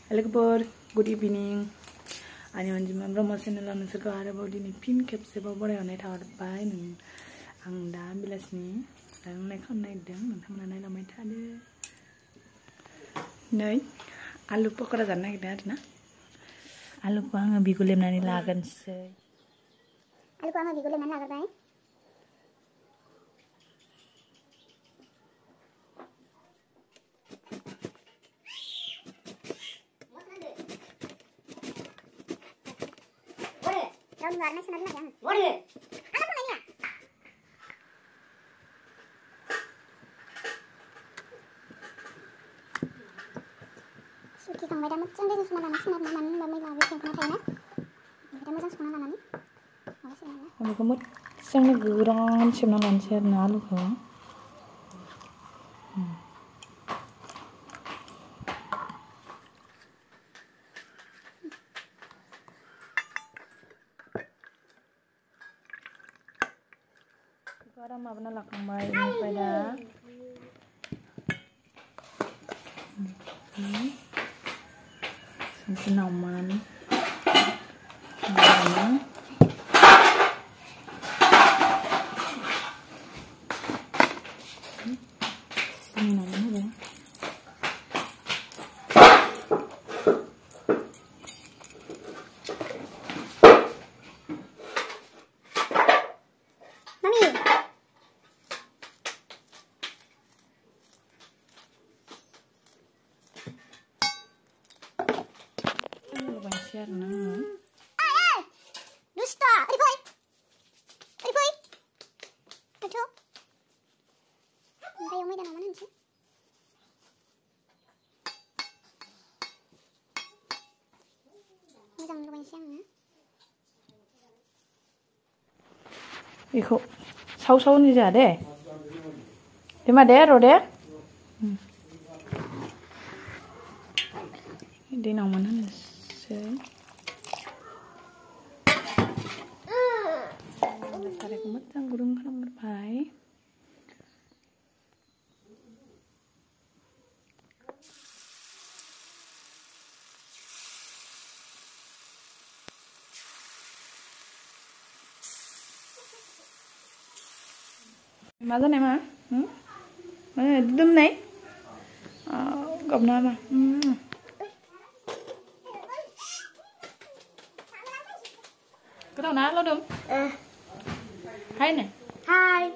lwgwpwr, good evening. Ani Anjima Brahma channel नोंसोरखौ आरोबाव दिनै फिन खेबसेबाव बरायहरनाय थाबाय आं दा बेलासिनि जानाय खालामनो नागिरदों नोंथांमोना नायलांबाय थादो। नै आलु पकरा जानो नागिरदों आरोना आलुखौ आङो बिगुर लेमनानै लागोनसै। आलुखौ आङो बिगुर लेमनानै लाग्रोबाय। Daun warna sama lagi yang. Boleh. Apa namanya? Suki kang beda macam deh sama lama sama teman bami lagi yang kena kayaknya. Beda macam sama lama nih. Makasih ya. Aluku mut sangat geram cuma lancar na aluku. Sekarang mabna lakang bayi pada sinaman Dusta, Riboy. Aduh. Kayak umay dan mana sih? Ini jangan lupa siang ya. Iku saus ni aja deh. Lima deh, rode. Ini namanya sih. Tarik matang gurung kan berbaik. Mana nih mah? Dudum nih? Gak nama. Cái đầu ná lo đúng. Hay nè. Hai.